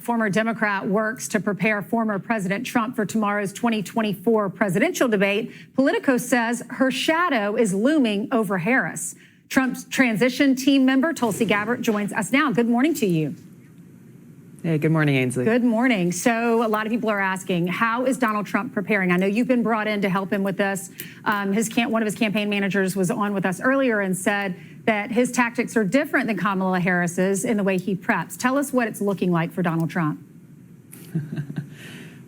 former Democrat, works to prepare former President Trump for tomorrow's 2024 presidential debate, Politico says her shadow is looming over Harris. Trump's transition team member, Tulsi Gabbard, joins us now. Good morning to you. Hey, good morning, Ainsley. Good morning. So a lot of people are asking, how is Donald Trump preparing? I know you've been brought in to help him with this. One of his campaign managers was on with us earlier and said that his tactics are different than Kamala Harris's in the way he preps. Tell us what it's looking like for Donald Trump.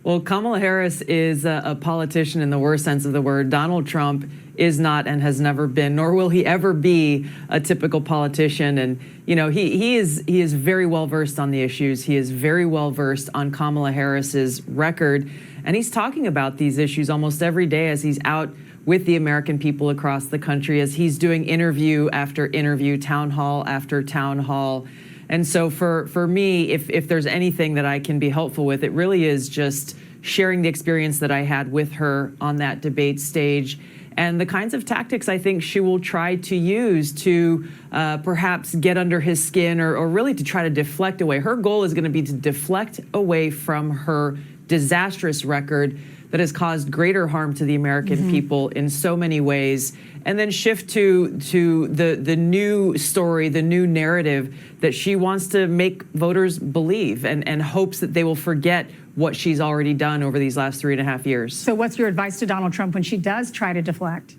Well, Kamala Harris is a politician in the worst sense of the word. Donald Trump is not and has never been, nor will he ever be, a typical politician. And, you know, he is very well versed on the issues. He is very well versed on Kamala Harris's record. And he's talking about these issues almost every day as he's out with the American people across the country, as he's doing interview after interview, town hall after town hall. And so for me, if there's anything that I can be helpful with, it really is just sharing the experience that I had with her on that debate stage and the kinds of tactics I think she will try to use to perhaps get under his skin or really to try to deflect away. Her goal is going to be to deflect away from her disastrous record that has caused greater harm to the American people in so many ways, and then shift to the new story, the new narrative that she wants to make voters believe and hopes that they will forget what she's already done over these last 3.5 years. So what's your advice to Donald Trump when she does try to deflect?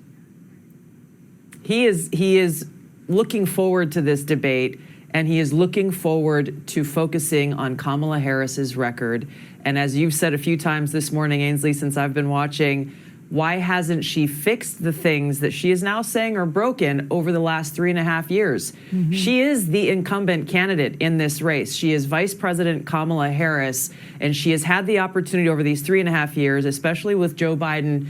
He is looking forward to this debate, and he is looking forward to focusing on Kamala Harris's record. And as you've said a few times this morning, Ainsley, since I've been watching, why hasn't she fixed the things that she is now saying are broken over the last 3.5 years? She is the incumbent candidate in this race. She is Vice President Kamala Harris, and she has had the opportunity over these 3.5 years, especially with Joe Biden,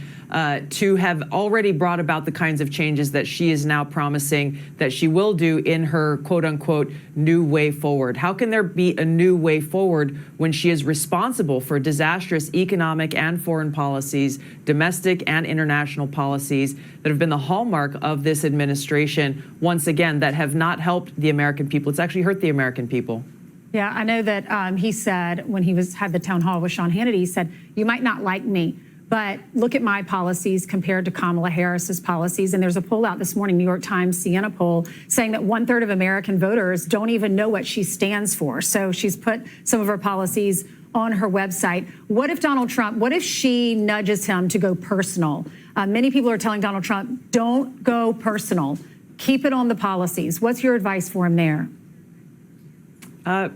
to have already brought about the kinds of changes that she is now promising that she will do in her quote unquote new way forward. How can there be a new way forward when she is responsible for disastrous economic and foreign policies, domestic and international policies that have been the hallmark of this administration, once again, that have not helped the American people? It's actually hurt the American people. Yeah, I know that he said when he had the town hall with Sean Hannity, he said, you might not like me, but look at my policies compared to Kamala Harris's policies. And there's a poll out this morning, New York Times Siena poll, saying that 1/3 of American voters don't even know what she stands for. So she's put some of her policies on her website. What if she nudges him to go personal? Many people are telling Donald Trump, don't go personal. Keep it on the policies. What's your advice for him there?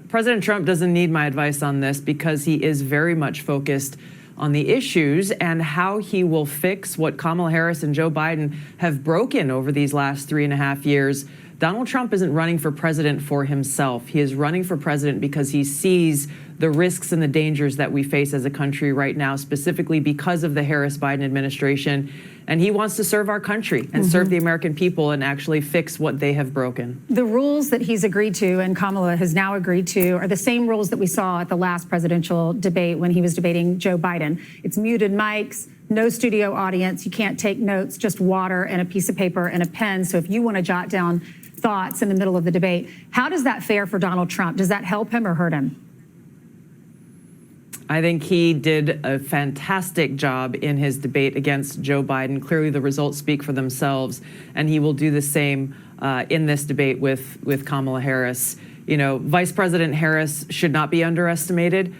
President Trump doesn't need my advice on this because he is very much focused on the issues and how he will fix what Kamala Harris and Joe Biden have broken over these last 3.5 years. Donald Trump isn't running for president for himself. He is running for president because he sees the risks and the dangers that we face as a country right now, specifically because of the Harris-Biden administration. And he wants to serve our country and serve the American people and actually fix what they have broken. The rules that he's agreed to and Kamala has now agreed to are the same rules that we saw at the last presidential debate when he was debating Joe Biden. It's muted mics, no studio audience, you can't take notes, just water and a piece of paper and a pen. So if you want to jot down thoughts in the middle of the debate, how does that fare for Donald Trump? Does that help him or hurt him? I think he did a fantastic job in his debate against Joe Biden. Clearly, the results speak for themselves, and he will do the same in this debate with Kamala Harris. You know, Vice President Harris should not be underestimated.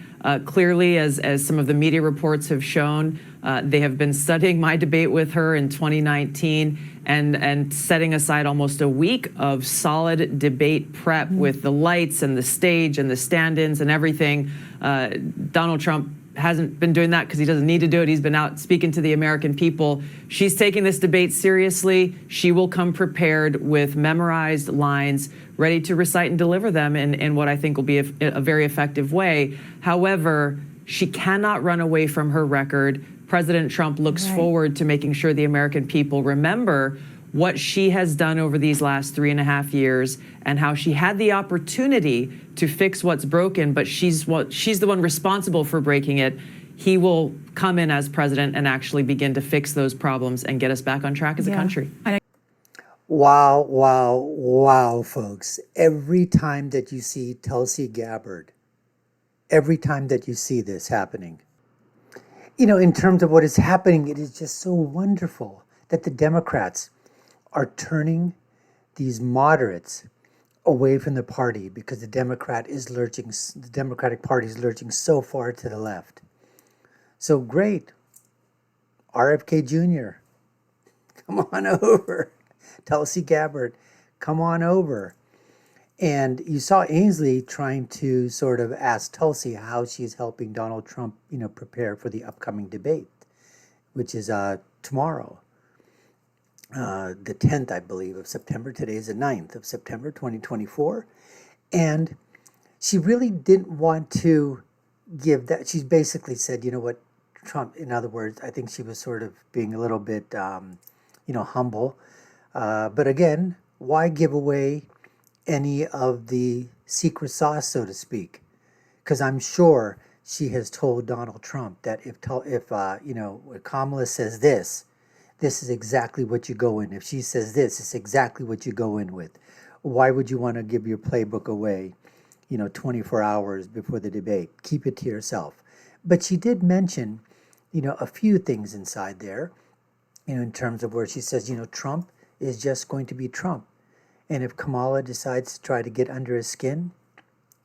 Clearly, as some of the media reports have shown, they have been studying my debate with her in 2019 and setting aside almost a week of solid debate prep with the lights and the stage and the stand-ins and everything. Donald Trump hasn't been doing that because he doesn't need to do it. He's been out speaking to the American people. She's taking this debate seriously. She will come prepared with memorized lines, ready to recite and deliver them in what I think will be a very effective way. However, she cannot run away from her record. President Trump looks forward to making sure the American people remember what she has done over these last 3.5 years and how she had the opportunity to fix what's broken, but she's the one responsible for breaking it. He will come in as president and actually begin to fix those problems and get us back on track as a country. Wow, wow, wow, folks. Every time that you see Tulsi Gabbard every time that you see this happening. You know, in terms of what is happening, it is just so wonderful that the Democrats are turning these moderates away from the party because the Democratic Party is lurching so far to the left. So great. RFK Jr., come on over. Tulsi Gabbard, come on over. And you saw Ainsley trying to sort of ask Tulsi how she's helping Donald Trump, prepare for the upcoming debate, which is tomorrow, the 10th, I believe, of September. Today is the 9th of September, 2024. And she really didn't want to give that. She basically said, you know what, Trump, in other words, I think she was sort of being a little bit, humble. But again, why give away any of the secret sauce, so to speak? Because I'm sure she has told Donald Trump that if Kamala says this is exactly what you go in. If she says this, it's exactly what you go in with. Why would you want to give your playbook away, 24 hours before the debate? Keep it to yourself. But she did mention, a few things inside there, in terms of where she says, Trump is just going to be Trump. And if Kamala decides to try to get under his skin,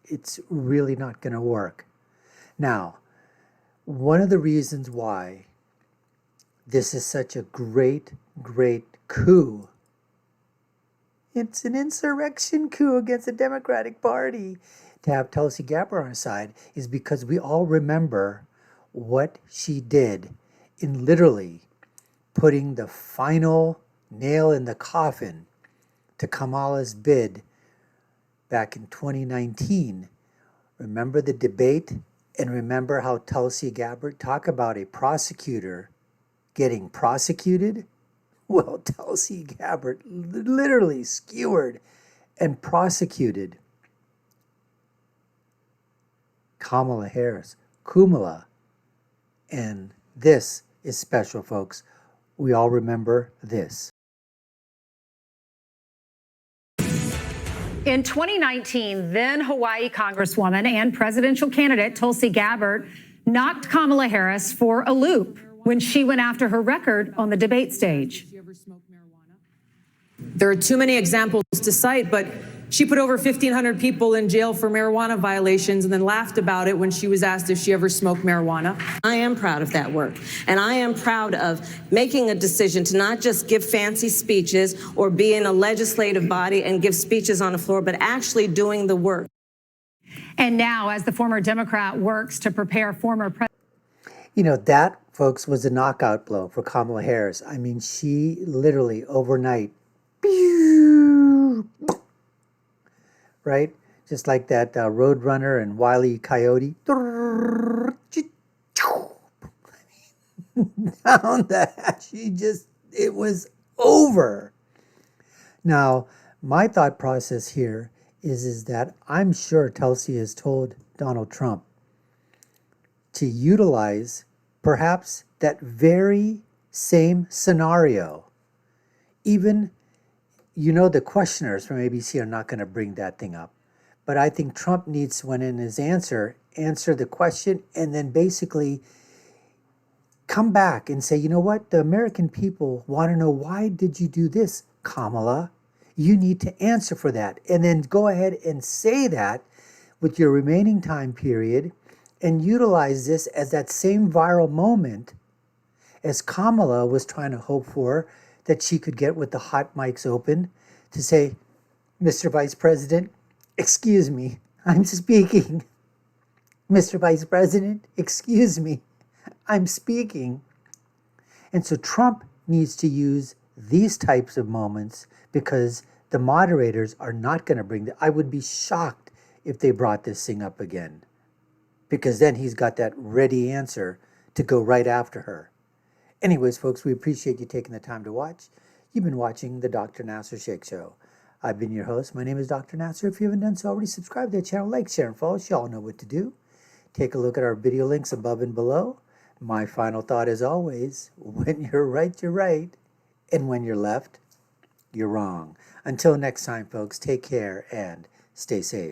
it's really not going to work. Now, one of the reasons why this is such a great, great coup, it's an insurrection coup against the Democratic Party, to have Tulsi Gabbard on our side, is because we all remember what she did in literally putting the final nail in the coffin to Kamala's bid back in 2019. Remember the debate? And remember how Tulsi Gabbard talked about a prosecutor getting prosecuted? Well, Tulsi Gabbard literally skewered and prosecuted Kamala Harris, Kumala. And this is special, folks. We all remember this. In 2019, then Hawaii Congresswoman and presidential candidate Tulsi Gabbard knocked Kamala Harris for a loop when she went after her record on the debate stage. There are too many examples to cite, but she put over 1,500 people in jail for marijuana violations and then laughed about it when she was asked if she ever smoked marijuana. I am proud of that work, and I am proud of making a decision to not just give fancy speeches or be in a legislative body and give speeches on the floor, but actually doing the work. And now, as the former Democrat works to prepare former president. That, folks, was a knockout blow for Kamala Harris. I mean, she literally overnight, right? Just like that Roadrunner and Wile E. Coyote. Down that. It was over. Now, my thought process here is that I'm sure Tulsi has told Donald Trump to utilize perhaps that very same scenario. Even, the questioners from ABC are not going to bring that thing up. But I think Trump needs, when in his answer the question and then basically come back and say, you know what? The American people want to know, why did you do this, Kamala? You need to answer for that. And then go ahead and say that with your remaining time period and utilize this as that same viral moment as Kamala was trying to hope for, that she could get with the hot mics open to say, Mr. Vice President, excuse me, I'm speaking. Mr. Vice President, excuse me, I'm speaking. And so Trump needs to use these types of moments because the moderators are not going to bring I would be shocked if they brought this thing up again, because then he's got that ready answer to go right after her. Anyways, folks, we appreciate you taking the time to watch. You've been watching the Dr. Nasser Sheikh Show. I've been your host. My name is Dr. Nasser. If you haven't done so already, subscribe to the channel, like, share, and follow. You all know what to do. Take a look at our video links above and below. My final thought is always, when you're right, you're right. And when you're left, you're wrong. Until next time, folks, take care and stay safe.